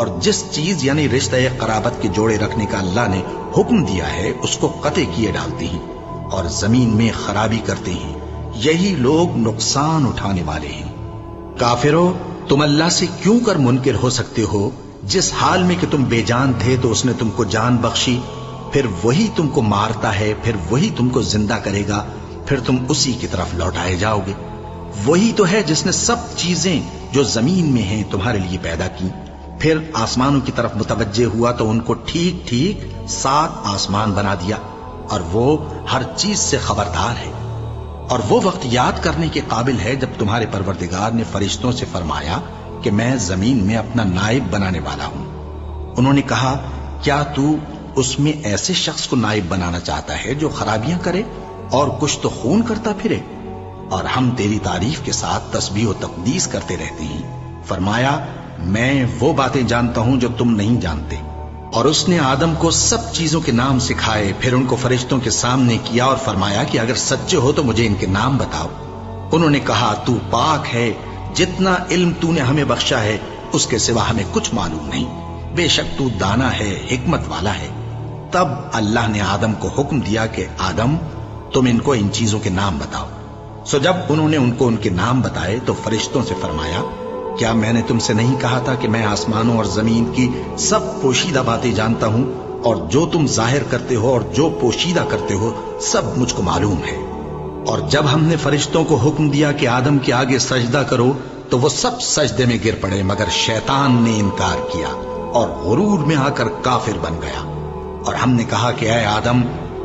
اور جس چیز یعنی رشتہ قرابت کے جوڑے رکھنے کا اللہ نے حکم دیا ہے اس کو قطع کیے ڈالتے ہیں اور زمین میں خرابی کرتے ہیں، یہی لوگ نقصان اٹھانے والے ہیں۔ کافرو، تم اللہ سے کیوں کر منکر ہو سکتے ہو؟ جس حال میں کہ تم بے جان تھے تو اس نے تم کو جان بخشی، پھر وہی تم کو مارتا ہے، پھر وہی تم کو زندہ کرے گا، پھر تم اسی کی طرف لوٹائے جاؤ گے۔ وہی تو ہے جس نے سب چیزیں جو زمین میں ہیں تمہارے لیے پیدا کی، پھر آسمانوں کی طرف متوجہ ہوا تو ان کو ٹھیک ٹھیک 7 آسمان بنا دیا، اور وہ ہر چیز سے خبردار ہے۔ اور وہ وقت یاد کرنے کے قابل ہے جب تمہارے پروردگار نے فرشتوں سے فرمایا کہ میں زمین میں اپنا نائب بنانے والا ہوں۔ انہوں نے کہا، کیا تو اس میں ایسے شخص کو نائب بنانا چاہتا ہے جو خرابیاں کرے اور کچھ تو خون کرتا پھرے؟ اور ہم تیری تعریف کے ساتھ تسبیح و تقدیس کرتے رہتے ہیں۔ فرمایا، میں وہ باتیں جانتا ہوں جو تم نہیں جانتے۔ اور اس نے آدم کو سب چیزوں کے نام سکھائے، پھر ان کو فرشتوں کے سامنے کیا اور فرمایا کہ اگر سچے ہو تو مجھے ان کے نام بتاؤ۔ انہوں نے کہا، تو پاک ہے، جتنا علم تو نے ہمیں بخشا ہے اس کے سوا ہمیں کچھ معلوم نہیں، بے شک تو دانا ہے، حکمت والا ہے۔ تب اللہ نے آدم کو حکم دیا کہ آدم، تم ان کو ان چیزوں کے نام بتاؤ۔ سو جب انہوں نے ان کو ان کے نام بتائے تو فرشتوں سے فرمایا، کیا میں نے تم سے نہیں کہا تھا کہ میں آسمانوں اور زمین کی سب پوشیدہ باتیں جانتا ہوں، اور جو تم ظاہر کرتے ہو اور جو پوشیدہ کرتے ہو سب مجھ کو معلوم ہے۔ اور جب ہم نے فرشتوں کو حکم دیا کہ آدم کے آگے سجدہ کرو تو وہ سب سجدے میں گر پڑے، مگر شیطان نے انکار کیا اور غرور میں آ کر کافر بن گیا۔ اور ہم نے کہا کہ اے آدم،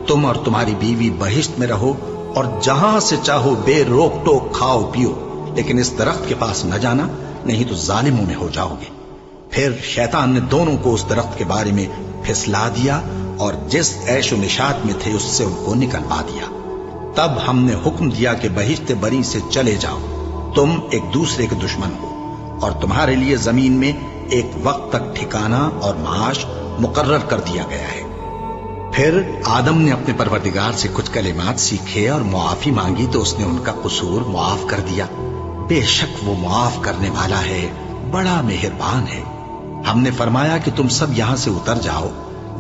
تم اور تمہاری بیوی بہشت میں رہو اور جہاں سے چاہو بے روک ٹوک کھاؤ پیو، لیکن اس درخت کے پاس نہ جانا، نہیں تو ظالموں میں ہو جاؤ گے۔ پھر شیطان نے دونوں کو اس درخت کے بارے میں پھسلا دیا اور جس عیش و نشاط میں تھے اس سے ان کو نکلوا دیا۔ تب ہم نے حکم دیا کہ بہشت بری سے چلے جاؤ، تم ایک دوسرے کے دشمن ہو، اور تمہارے لیے زمین میں ایک وقت تک ٹھکانہ اور معاش مقرر کر دیا گیا ہے۔ پھر آدم نے اپنے پروردگار سے کچھ کلمات سیکھے اور معافی مانگی تو اس نے ان کا قصور معاف کر دیا۔ بے شک وہ معاف کرنے والا ہے، بڑا مہربان ہے۔ ہم نے فرمایا کہ تم سب یہاں سے اتر جاؤ،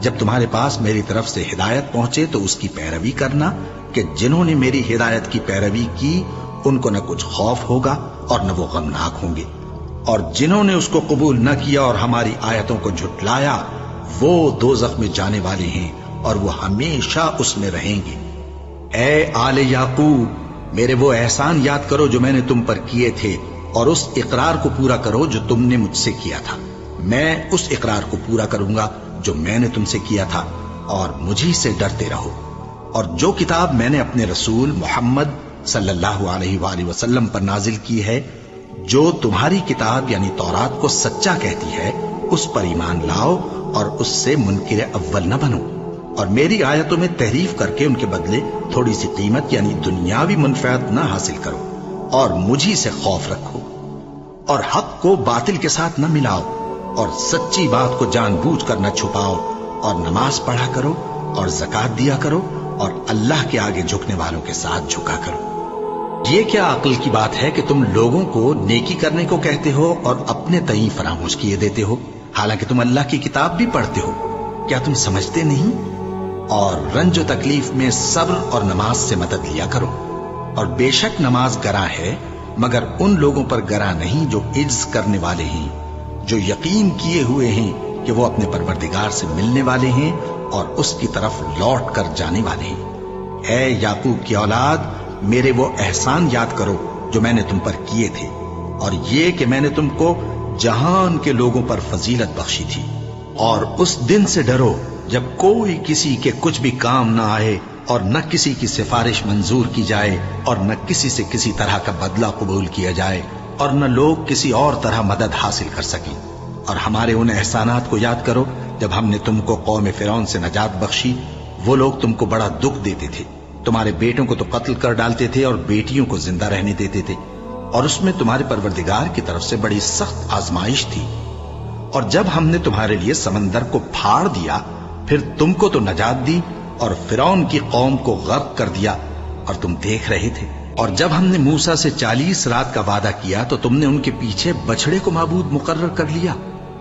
جب تمہارے پاس میری طرف سے ہدایت پہنچے تو اس کی پیروی کرنا، کہ جنہوں نے میری ہدایت کی پیروی کی ان کو نہ کچھ خوف ہوگا اور نہ وہ غمناک ہوں گے، اور جنہوں نے اس کو قبول نہ کیا اور ہماری آیتوں کو جھٹلایا وہ دوزخ میں جانے والے ہیں اور وہ ہمیشہ اس میں رہیں گے۔ اے آل یعقوب، میرے وہ احسان یاد کرو جو میں نے تم پر کیے تھے، اور اس اقرار کو پورا کرو جو تم نے مجھ سے کیا تھا۔ میں اس اقرار کو پورا کروں گا جو میں نے تم سے کیا تھا، اور مجھی سے ڈرتے رہو۔ اور جو کتاب میں نے اپنے رسول محمد صلی اللہ علیہ وآلہ وسلم پر نازل کی ہے، جو تمہاری کتاب یعنی تورات کو سچا کہتی ہے، اس پر ایمان لاؤ اور اس سے منکر اول نہ بنو، اور میری آیتوں میں تحریف کر کے ان کے بدلے تھوڑی سی قیمت یعنی دنیاوی منفعت نہ حاصل کرو، اور مجھی سے خوف رکھو، اور حق کو باطل کے ساتھ نہ ملاؤ، اور سچی بات کو جان بوجھ کر نہ چھپاؤ، اور نماز پڑھا کرو اور زکات دیا کرو، اور اللہ کے آگے جھکنے والوں کے ساتھ جھکا کرو۔ یہ کیا عقل کی بات ہے کہ تم لوگوں کو نیکی کرنے کو کہتے ہو اور اپنے تئیں فراموش کیے دیتے ہو، حالانکہ تم اللہ کی کتاب بھی پڑھتے ہو؟ کیا تم سمجھتے نہیں؟ اور رنج و تکلیف میں صبر اور نماز سے مدد لیا کرو، اور بے شک نماز گراں ہے، مگر ان لوگوں پر گراں نہیں جو عجز کرنے والے ہیں، جو یقین کیے ہوئے ہیں کہ وہ اپنے پروردگار سے ملنے والے ہیں اور اس کی طرف لوٹ کر جانے والے ہیں۔ اے یعقوب کی اولاد، میرے وہ احسان یاد کرو جو میں نے تم پر کیے تھے، اور یہ کہ میں نے تم کو جہان کے لوگوں پر فضیلت بخشی تھی۔ اور اس دن سے ڈرو جب کوئی کسی کے کچھ بھی کام نہ آئے، اور نہ کسی کی سفارش منظور کی جائے، اور نہ کسی سے کسی طرح کا بدلہ قبول کیا جائے، اور نہ لوگ کسی اور طرح مدد حاصل کر سکیں۔ اور ہمارے ان احسانات کو یاد کرو جب ہم نے تم کو قوم فرعون سے نجات بخشی۔ وہ لوگ تم کو بڑا دکھ دیتے تھے، تمہارے بیٹوں کو تو قتل کر ڈالتے تھے اور بیٹیوں کو زندہ رہنے دیتے تھے، اور اس میں تمہارے پروردگار کی طرف سے بڑی سخت آزمائش تھی۔ اور جب ہم نے تمہارے لیے سمندر کو پھاڑ دیا، پھر تم کو تو نجات دی اور فرعون کی قوم کو غرق کر دیا، اور تم دیکھ رہے تھے۔ اور جب ہم نے موسیٰ سے 40 رات کا وعدہ کیا تو تم نے ان کے پیچھے بچڑے کو معبود مقرر کر لیا،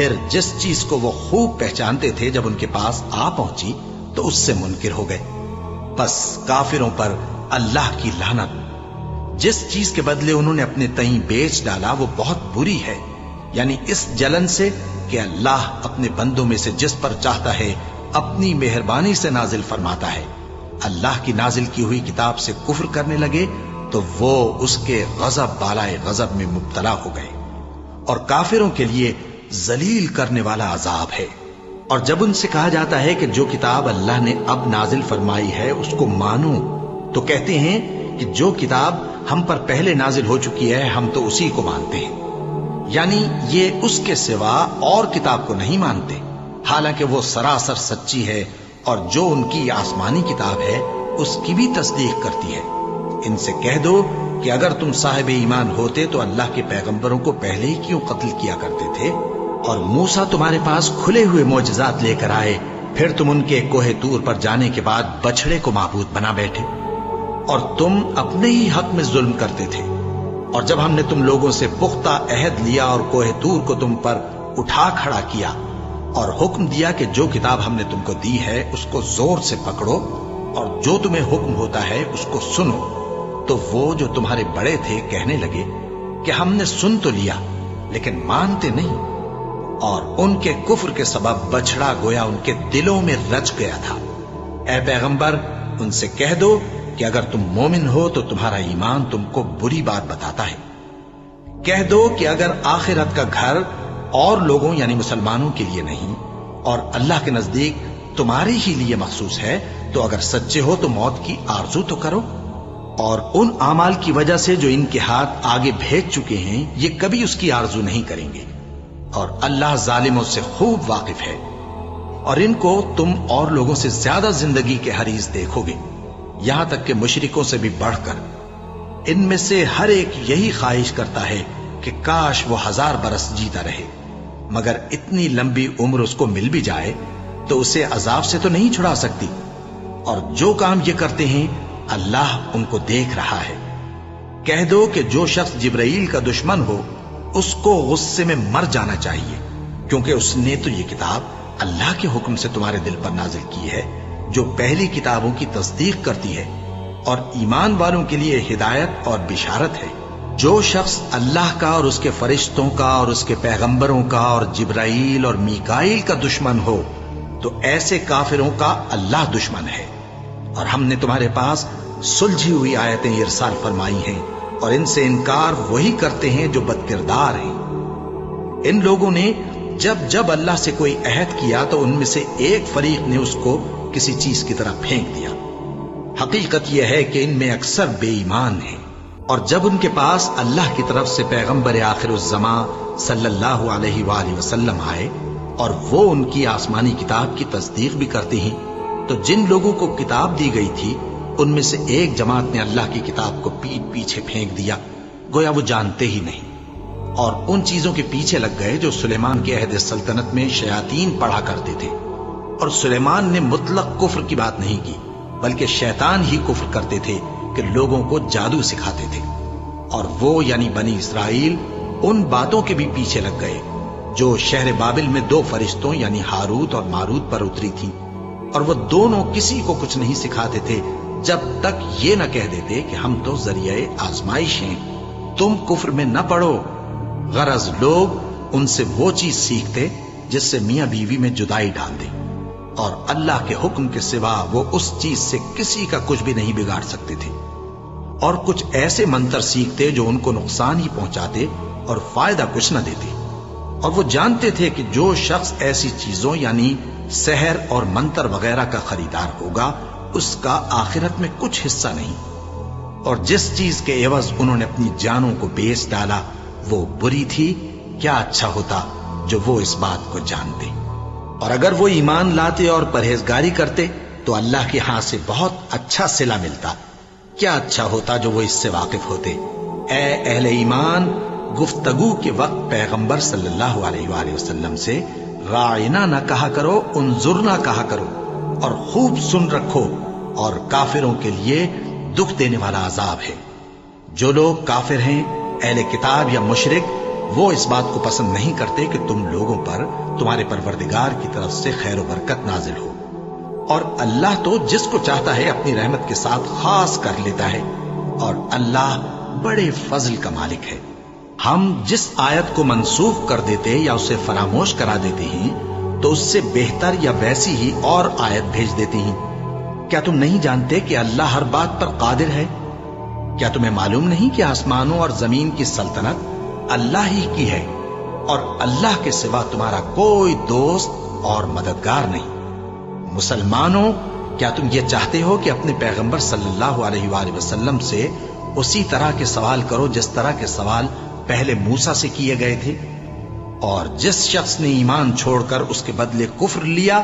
پھر جس چیز کو وہ خوب پہچانتے تھے جب ان کے پاس آ پہنچی تو اس سے منکر ہو گئے۔ بس کافروں پر اللہ کی لعنت۔ جس چیز کے بدلے انہوں نے اپنے تئیں بیچ ڈالا وہ بہت بری ہے، یعنی اس جلن سے کہ اللہ اپنے بندوں میں سے جس پر چاہتا ہے اپنی مہربانی سے نازل فرماتا ہے۔ اللہ کی نازل کی ہوئی کتاب سے کفر کرنے لگے تو وہ اس کے غضب بالائے غضب میں مبتلا ہو گئے، اور کافروں کے لیے ذلیل کرنے والا عذاب ہے۔ اور جب ان سے کہا جاتا ہے کہ جو کتاب اللہ نے اب نازل فرمائی ہے اس کو مانو، تو کہتے ہیں کہ جو کتاب ہم پر پہلے نازل ہو چکی ہے ہم تو اسی کو مانتے ہیں، یعنی یہ اس کے سوا اور کتاب کو نہیں مانتے، حالانکہ وہ سراسر سچی ہے، اور جو ان کی آسمانی کتاب ہے اس کی بھی تصدیق کرتی ہے۔ ان سے کہہ دو کہ اگر تم صاحب ایمان ہوتے تو اللہ کے پیغمبروں کو پہلے ہی کیوں قتل کیا کرتے تھے؟ اور موسیٰ تمہارے پاس کھلے ہوئے معجزات لے کر آئے، پھر تم ان کے کوہ طور پر جانے کے بعد بچڑے کو معبود بنا بیٹھے، اور تم اپنے ہی حق میں ظلم کرتے تھے۔ اور جب ہم نے تم لوگوں سے پختہ عہد لیا اور کوہ طور کو تم پر اٹھا کھڑا کیا اور حکم دیا کہ جو کتاب ہم نے تم کو دی ہے اس کو زور سے پکڑو اور جو تمہیں حکم ہوتا ہے اس کو سنو، تو وہ جو تمہارے بڑے تھے کہنے لگے کہ ہم نے سن تو لیا لیکن مانتے نہیں، اور ان کے کفر کے سبب بچڑا گویا ان کے دلوں میں رچ گیا تھا۔ اے پیغمبر ان سے کہہ دو کہ اگر تم مومن ہو تو تمہارا ایمان تم کو بری بات بتاتا ہے۔ کہہ دو کہ اگر آخرت کا گھر اور لوگوں یعنی مسلمانوں کے لیے نہیں اور اللہ کے نزدیک تمہارے ہی لیے مخصوص ہے تو اگر سچے ہو تو موت کی آرزو تو کرو، اور ان اعمال کی وجہ سے جو ان کے ہاتھ آگے بھیج چکے ہیں یہ کبھی اس کی آرزو نہیں کریں گے، اور اللہ ظالموں سے خوب واقف ہے۔ اور ان کو تم اور لوگوں سے زیادہ زندگی کے حریص دیکھو گے، یہاں تک کہ مشرکوں سے بھی بڑھ کر۔ ان میں سے ہر ایک یہی خواہش کرتا ہے کہ کاش وہ 1000 برس جیتا رہے، مگر اتنی لمبی عمر اس کو مل بھی جائے تو اسے عذاب سے تو نہیں چھڑا سکتی، اور جو کام یہ کرتے ہیں اللہ ان کو دیکھ رہا ہے۔ کہہ دو کہ جو شخص جبرائیل کا دشمن ہو اس کو غصے میں مر جانا چاہیے، کیونکہ اس نے تو یہ کتاب اللہ کے حکم سے تمہارے دل پر نازل کی ہے جو پہلی کتابوں کی تصدیق کرتی ہے اور ایمان والوں کے لیے ہدایت اور بشارت ہے۔ جو شخص اللہ کا اور اس کے فرشتوں کا اور اس کے پیغمبروں کا اور جبرائیل اور میکائیل کا دشمن ہو تو ایسے کافروں کا اللہ دشمن ہے۔ اور ہم نے تمہارے پاس سلجھی ہوئی آیتیں ارسال فرمائی ہیں، اور ان سے انکار وہی کرتے ہیں جو بد کردار ہیں۔ ان لوگوں نے جب جب اللہ سے کوئی عہد کیا تو ان میں سے ایک فریق نے اس کو کسی چیز کی طرح پھینک دیا۔ حقیقت یہ ہے کہ ان میں اکثر بے ایمان ہیں، اور جب ان کے پاس اللہ کی طرف سے پیغمبر آخر الزماں صلی اللہ علیہ وآلہ وسلم آئے اور وہ ان کی آسمانی کتاب کی تصدیق بھی کرتے ہیں، تو جن لوگوں کو کتاب دی گئی تھی ان میں سے ایک جماعت نے اللہ کی کتاب کو پیٹ پیچھے پھینک دیا، گویا وہ جانتے ہی نہیں، اور ان چیزوں کے پیچھے لگ گئے جو سلیمان کے عہد سلطنت میں شیاطین پڑھا کرتے تھے۔ اور سلیمان نے مطلق کفر کی بات نہیں کی، بلکہ شیطان ہی کفر کرتے تھے کہ لوگوں کو جادو سکھاتے تھے، اور وہ یعنی بنی اسرائیل ان باتوں کے بھی پیچھے لگ گئے جو شہر بابل میں 2 فرشتوں یعنی ہاروت اور ماروت پر اتری تھیں، اور وہ دونوں کسی کو کچھ نہیں سکھاتے تھے جب تک یہ نہ کہہ دیتے کہ ہم تو ذریعہ آزمائش ہیں، تم کفر میں نہ پڑو۔ غرض لوگ ان سے وہ چیز سیکھتے جس سے میاں بیوی میں جدائی ڈال دے، اور اللہ کے حکم کے سوا وہ اس چیز سے کسی کا کچھ بھی نہیں بگاڑ سکتے تھے، اور کچھ ایسے منتر سیکھتے جو ان کو نقصان ہی پہنچاتے اور فائدہ کچھ نہ دیتے، اور وہ جانتے تھے کہ جو شخص ایسی چیزوں یعنی سحر اور منتر وغیرہ کا خریدار ہوگا اس کا آخرت میں کچھ حصہ نہیں، اور جس چیز کے عوض انہوں نے اپنی جانوں کو بیچ ڈالا وہ بری تھی، کیا اچھا ہوتا جو وہ اس بات کو جانتے۔ اور اگر وہ ایمان لاتے اور پرہیزگاری کرتے تو اللہ کے ہاں سے بہت اچھا صلہ ملتا، کیا اچھا ہوتا جو وہ اس سے واقف ہوتے۔ اے اہل ایمان، گفتگو کے وقت پیغمبر صلی اللہ علیہ وآلہ وسلم سے راعنا نہ کہا کرو، انظرنا کہا کرو، اور خوب سن رکھو، اور کافروں کے لیے دکھ دینے والا عذاب ہے۔ جو لوگ کافر ہیں، اہل کتاب یا مشرک، وہ اس بات کو پسند نہیں کرتے کہ تم لوگوں پر تمہارے پروردگار کی طرف سے خیر و برکت نازل ہو، اور اللہ تو جس کو چاہتا ہے اپنی رحمت کے ساتھ خاص کر لیتا ہے، اور اللہ بڑے فضل کا مالک ہے۔ ہم جس آیت کو منسوخ کر دیتے یا اسے فراموش کرا دیتے ہیں تو اس سے بہتر یا ویسی ہی اور آیت بھیج دیتے ہیں۔ کیا تم نہیں جانتے کہ اللہ ہر بات پر قادر ہے؟ کیا تمہیں معلوم نہیں کہ آسمانوں اور زمین کی سلطنت اللہ ہی کی ہے، اور اللہ کے سوا تمہارا کوئی دوست اور مددگار نہیں؟ مسلمانوں، کیا تم یہ چاہتے ہو کہ اپنے پیغمبر صلی اللہ علیہ وآلہ وسلم سے اسی طرح کے سوال کرو جس طرح کے سوال پہلے موسیٰ سے کیے گئے تھے؟ اور جس شخص نے ایمان چھوڑ کر اس کے بدلے کفر لیا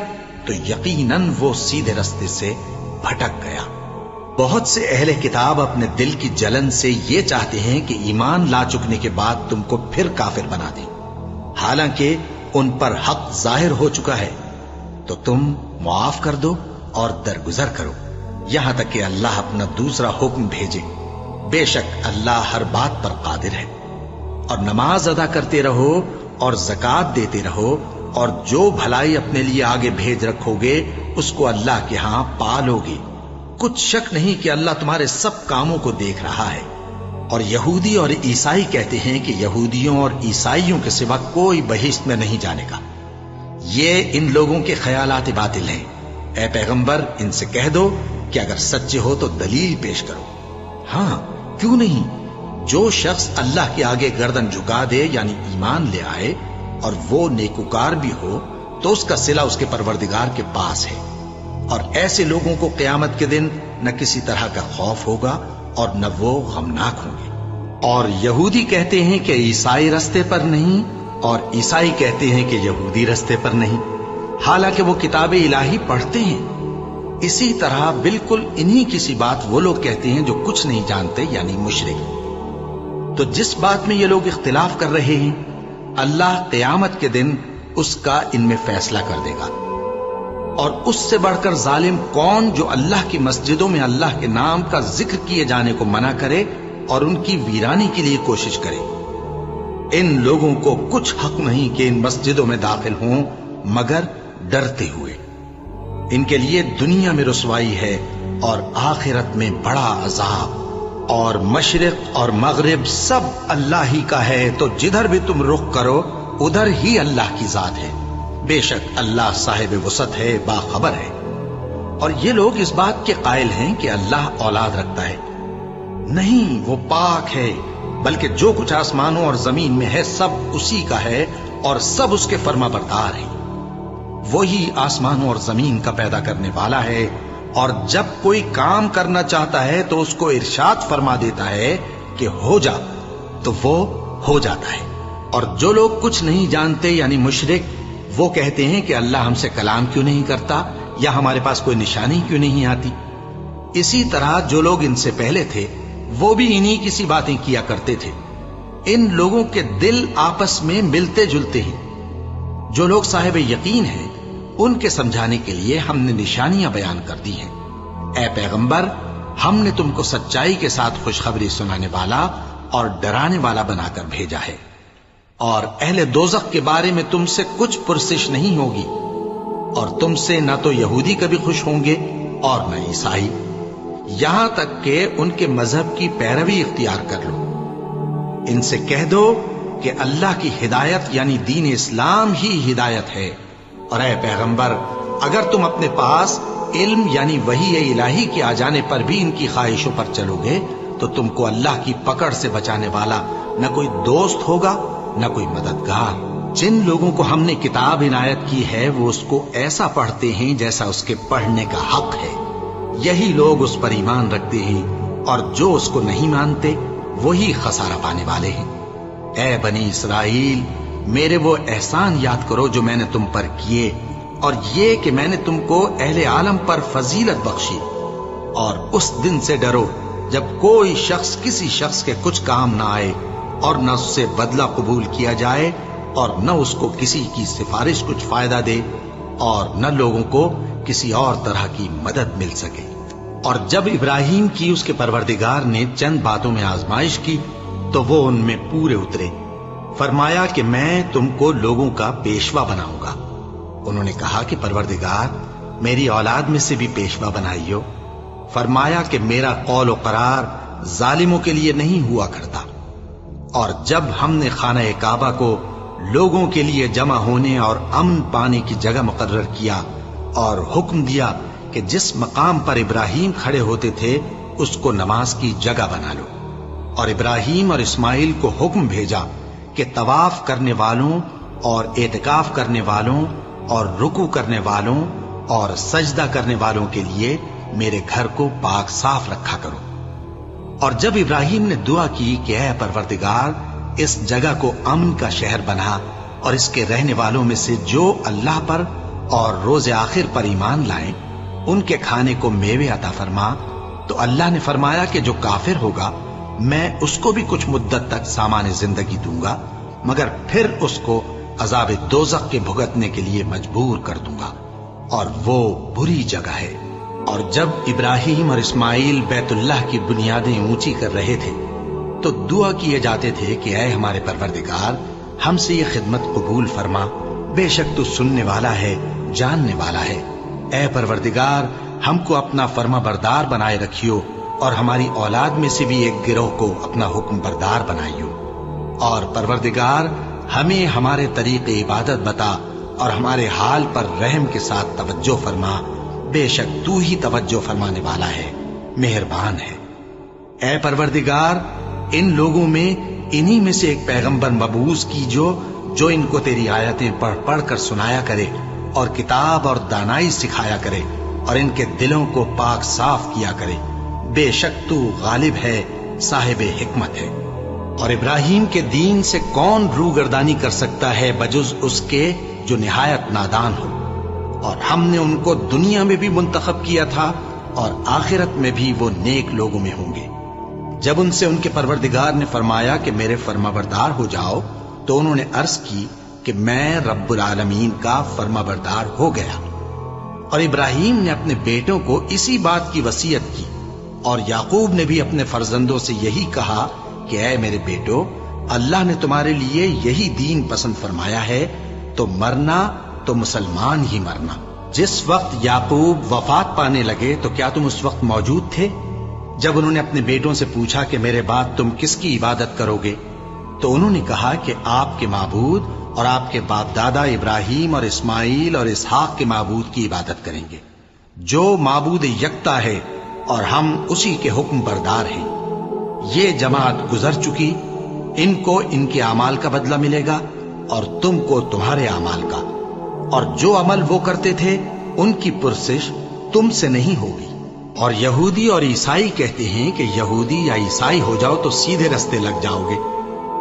تو یقیناً وہ سیدھے رستے سے بھٹک گیا۔ بہت سے اہل کتاب اپنے دل کی جلن سے یہ چاہتے ہیں کہ ایمان لا چکنے کے بعد تم کو پھر کافر بنا دیں، حالانکہ ان پر حق ظاہر ہو چکا ہے۔ تو تم معاف کر دو اور درگزر کرو یہاں تک کہ اللہ اپنا دوسرا حکم بھیجے۔ بے شک اللہ ہر بات پر قادر ہے۔ اور نماز ادا کرتے رہو اور زکوٰۃ دیتے رہو، اور جو بھلائی اپنے لیے آگے بھیج رکھو گے اس کو اللہ کے ہاں پالو گے۔ کچھ شک نہیں کہ اللہ تمہارے سب کاموں کو دیکھ رہا ہے۔ اور یہودی اور عیسائی کہتے ہیں کہ یہودیوں اور عیسائیوں کے سوا کوئی بہشت میں نہیں جانے کا۔ یہ ان لوگوں کے خیالات باطل ہیں۔ اے پیغمبر، ان سے کہہ دو کہ اگر سچے ہو تو دلیل پیش کرو۔ ہاں، کیوں نہیں؟ جو شخص اللہ کے آگے گردن جھکا دے یعنی ایمان لے آئے اور وہ نیکوکار بھی ہو تو اس کا صلہ اس کے پروردگار کے پاس ہے، اور ایسے لوگوں کو قیامت کے دن نہ کسی طرح کا خوف ہوگا اور نہ وہ غمناک ہوں گے۔ اور یہودی کہتے ہیں کہ عیسائی رستے پر نہیں، اور عیسائی کہتے ہیں کہ یہودی رستے پر نہیں، حالانکہ وہ کتاب الہی پڑھتے ہیں۔ اسی طرح بالکل انہی کسی بات وہ لوگ کہتے ہیں جو کچھ نہیں جانتے یعنی مشرک۔ تو جس بات میں یہ لوگ اختلاف کر رہے ہیں اللہ قیامت کے دن اس کا ان میں فیصلہ کر دے گا۔ اور اس سے بڑھ کر ظالم کون جو اللہ کی مسجدوں میں اللہ کے نام کا ذکر کیے جانے کو منع کرے اور ان کی ویرانی کے لیے کوشش کرے؟ ان لوگوں کو کچھ حق نہیں کہ ان مسجدوں میں داخل ہوں مگر ڈرتے ہوئے۔ ان کے لیے دنیا میں رسوائی ہے اور آخرت میں بڑا عذاب۔ اور مشرق اور مغرب سب اللہ ہی کا ہے، تو جدھر بھی تم رخ کرو ادھر ہی اللہ کی ذات ہے۔ بے شک اللہ صاحب وسعت ہے، باخبر ہے۔ اور یہ لوگ اس بات کے قائل ہیں کہ اللہ اولاد رکھتا ہے۔ نہیں، وہ پاک ہے، بلکہ جو کچھ آسمانوں اور زمین میں ہے سب اسی کا ہے اور سب اس کے فرما بردار ہیں۔ وہی آسمانوں اور زمین کا پیدا کرنے والا ہے، اور جب کوئی کام کرنا چاہتا ہے تو اس کو ارشاد فرما دیتا ہے کہ ہو جا، تو وہ ہو جاتا ہے۔ اور جو لوگ کچھ نہیں جانتے یعنی مشرک، وہ کہتے ہیں کہ اللہ ہم سے کلام کیوں نہیں کرتا یا ہمارے پاس کوئی نشانی کیوں نہیں آتی۔ اسی طرح جو لوگ ان سے پہلے تھے وہ بھی انہی کسی باتیں کیا کرتے تھے۔ ان لوگوں کے دل آپس میں ملتے جلتے ہیں۔ جو لوگ صاحب یقین ہیں ان کے سمجھانے کے لیے ہم نے نشانیاں بیان کر دی ہیں۔ اے پیغمبر، ہم نے تم کو سچائی کے ساتھ خوشخبری سنانے والا اور ڈرانے والا بنا کر بھیجا ہے، اور اہل دوزخ کے بارے میں تم سے کچھ پرسش نہیں ہوگی، اور تم سے نہ تو یہودی کبھی خوش ہوں گے اور نہ عیسائی، یہاں تک کہ ان کے مذہب کی پیروی اختیار کر لو۔ ان سے کہہ دو کہ اللہ کی ہدایت یعنی دین اسلام ہی ہدایت ہے، اور اے پیغمبر، اگر تم اپنے پاس علم یعنی وحی الہی کے آ جانے پر بھی ان کی خواہشوں پر چلو گے تو تم کو اللہ کی پکڑ سے بچانے والا نہ کوئی دوست ہوگا نہ کوئی مددگار۔ جن لوگوں کو ہم نے کتاب عنایت کی ہے وہ اس کو ایسا پڑھتے ہیں جیسا اس کے پڑھنے کا حق ہے، یہی لوگ اس پر ایمان رکھتے ہیں، اور جو اس کو نہیں مانتے وہی خسارہ پانے والے ہیں۔ اے بنی اسرائیل، میرے وہ احسان یاد کرو جو میں نے تم پر کیے، اور یہ کہ میں نے تم کو اہل عالم پر فضیلت بخشی، اور اس دن سے ڈرو جب کوئی شخص کسی شخص کے کچھ کام نہ آئے اور نہ اس سے بدلہ قبول کیا جائے اور نہ اس کو کسی کی سفارش کچھ فائدہ دے اور نہ لوگوں کو کسی اور طرح کی مدد مل سکے۔ اور جب ابراہیم کی اس کے پروردگار نے چند باتوں میں آزمائش کی تو وہ ان میں پورے اترے، فرمایا کہ میں تم کو لوگوں کا پیشوا بناؤں گا۔ انہوں نے کہا کہ پروردگار میری اولاد میں سے بھی پیشوا بنائیو۔ فرمایا کہ میرا قول و قرار ظالموں کے لیے نہیں ہوا کرتا۔ اور جب ہم نے خانہ کعبہ کو لوگوں کے لیے جمع ہونے اور امن پانے کی جگہ مقرر کیا اور حکم دیا کہ جس مقام پر ابراہیم کھڑے ہوتے تھے اس کو نماز کی جگہ بنا لو، اور ابراہیم اور اسماعیل کو حکم بھیجا کہ طواف کرنے والوں اور اعتکاف کرنے والوں اور رکوع کرنے والوں اور سجدہ کرنے والوں کے لیے میرے گھر کو پاک صاف رکھا کرو۔ اور جب ابراہیم نے دعا کی کہ اے پروردگار اس جگہ کو امن کا شہر بنا، اور اس کے رہنے والوں میں سے جو اللہ پر اور روز آخر پر ایمان لائیں ان کے کھانے کو میوے عطا فرما، تو اللہ نے فرمایا کہ جو کافر ہوگا میں اس کو بھی کچھ مدت تک سامان زندگی دوں گا، مگر پھر اس کو عذاب دوزخ کے بھگتنے کے لیے مجبور کر دوں گا، اور وہ بری جگہ ہے۔ اور جب ابراہیم اور اسماعیل بیت اللہ کی بنیادیں اونچی کر رہے تھے تو دعا کیے جاتے تھے کہ اے ہمارے پروردگار ہم سے یہ خدمت قبول فرما، بے شک تو سننے والا ہے، جاننے والا ہے۔ اے پروردگار ہم کو اپنا فرما بردار بنائے رکھیو، اور ہماری اولاد میں سے بھی ایک گروہ کو اپنا حکم بردار بنائیو۔ اور پروردگار ہمیں ہمارے طریق عبادت بتا، اور ہمارے حال پر رحم کے ساتھ توجہ فرما، بے شک تو ہی توجہ فرمانے والا ہے، مہربان ہے۔ اے پروردگار ان لوگوں میں انہی میں سے ایک پیغمبر مبعوث کیجو جو ان کو تیری آیتیں پڑھ پڑھ کر سنایا کرے اور کتاب اور دانائی سکھایا کرے اور ان کے دلوں کو پاک صاف کیا کرے، بے شک تو غالب ہے، صاحب حکمت ہے۔ اور ابراہیم کے دین سے کون روگردانی کر سکتا ہے بجز اس کے جو نہایت نادان ہو؟ اور ہم نے ان کو دنیا میں بھی منتخب کیا تھا اور آخرت میں بھی وہ نیک لوگوں میں ہوں گے۔ جب ان سے ان کے پروردگار نے فرمایا کہ میرے فرما بردار ہو جاؤ تو انہوں نے عرض کی کہ میں رب العالمین کا فرما بردار ہو گیا۔ اور ابراہیم نے اپنے بیٹوں کو اسی بات کی وصیت کی، اور یعقوب نے بھی اپنے فرزندوں سے یہی کہا کہ اے میرے بیٹو، اللہ نے تمہارے لیے یہی دین پسند فرمایا ہے، تو مرنا تو مسلمان ہی مرنا۔ جس وقت یعقوب وفات پانے لگے تو کیا تم اس وقت موجود تھے جب انہوں نے اپنے بیٹوں سے پوچھا کہ میرے بعد تم کس کی عبادت کرو گے؟ تو انہوں نے کہا کہ آپ کے معبود اور آپ کے باپ دادا ابراہیم اور اسماعیل اور اسحاق کے معبود کی عبادت کریں گے، جو معبود یکتا ہے اور ہم اسی کے حکم بردار ہیں۔ یہ جماعت گزر چکی، ان کو ان کے اعمال کا بدلہ ملے گا اور تم کو تمہارے اعمال کا، اور جو عمل وہ کرتے تھے ان کی پرسش تم سے نہیں ہوگی۔ اور یہودی اور عیسائی کہتے ہیں کہ یہودی یا عیسائی ہو جاؤ تو سیدھے رستے لگ جاؤ گے۔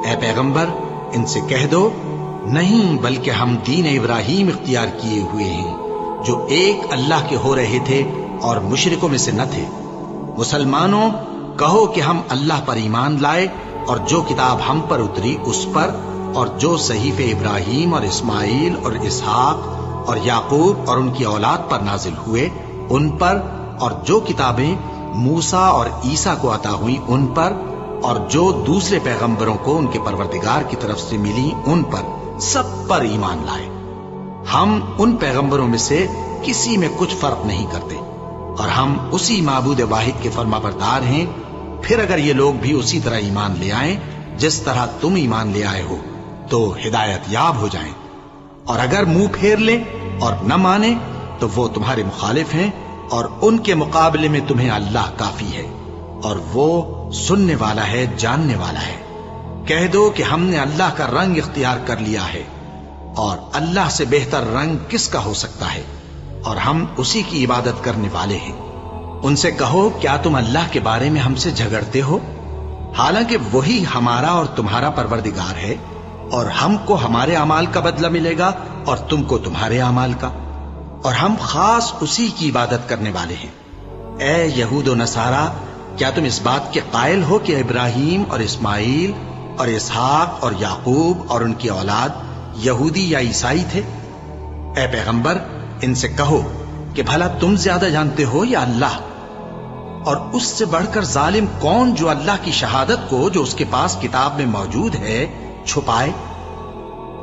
اے پیغمبر ان سے کہہ دو نہیں، بلکہ ہم دین ابراہیم اختیار کیے ہوئے ہیں جو ایک اللہ کے ہو رہے تھے اور مشرکوں میں سے نہ تھے۔ مسلمانوں کہو کہ ہم اللہ پر ایمان لائے اور جو کتاب ہم پر اتری اس پر، اور جو صحیفے ابراہیم اور اسماعیل اور اسحاق اور یعقوب اور ان کی اولاد پر نازل ہوئے ان پر، اور جو کتابیں موسیٰ اور عیسیٰ کو عطا ہوئی ان پر، اور جو دوسرے پیغمبروں کو ان کے پروردگار کی طرف سے ملی ان پر، سب پر ایمان لائے۔ ہم ان پیغمبروں میں سے کسی میں کچھ فرق نہیں کرتے، اور ہم اسی معبود واحد کے فرما بردار ہیں۔ پھر اگر یہ لوگ بھی اسی طرح ایمان لے آئیں جس طرح تم ایمان لے آئے ہو تو ہدایت یاب ہو جائیں، اور اگر منہ پھیر لیں اور نہ مانے تو وہ تمہارے مخالف ہیں، اور ان کے مقابلے میں تمہیں اللہ کافی ہے، اور وہ سننے والا ہے، جاننے والا ہے۔ کہہ دو کہ ہم نے اللہ کا رنگ اختیار کر لیا ہے، اور اللہ سے بہتر رنگ کس کا ہو سکتا ہے، اور ہم اسی کی عبادت کرنے والے ہیں۔ ان سے کہو کیا تم اللہ کے بارے میں ہم سے جھگڑتے ہو، حالانکہ وہی ہمارا اور تمہارا پروردگار ہے، اور ہم کو ہمارے اعمال کا بدلہ ملے گا اور تم کو تمہارے اعمال کا، اور ہم خاص اسی کی عبادت کرنے والے ہیں۔ اے یہود و نصارا، کیا تم اس بات کے قائل ہو کہ ابراہیم اور اسماعیل اور اسحاق اور یعقوب اور ان کی اولاد یہودی یا عیسائی تھے؟ اے پیغمبر ان سے کہو کہ بھلا تم زیادہ جانتے ہو یا اللہ؟ اور اس سے بڑھ کر ظالم کون جو اللہ کی شہادت کو جو اس کے پاس کتاب میں موجود ہے چھپائے،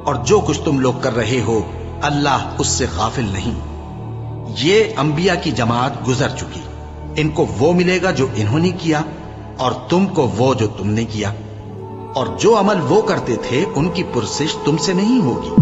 اور جو کچھ تم لوگ کر رہے ہو اللہ اس سے غافل نہیں۔ یہ انبیاء کی جماعت گزر چکی، ان کو وہ ملے گا جو انہوں نے کیا، اور تم کو وہ جو تم نے کیا، اور جو عمل وہ کرتے تھے ان کی پرسش تم سے نہیں ہوگی۔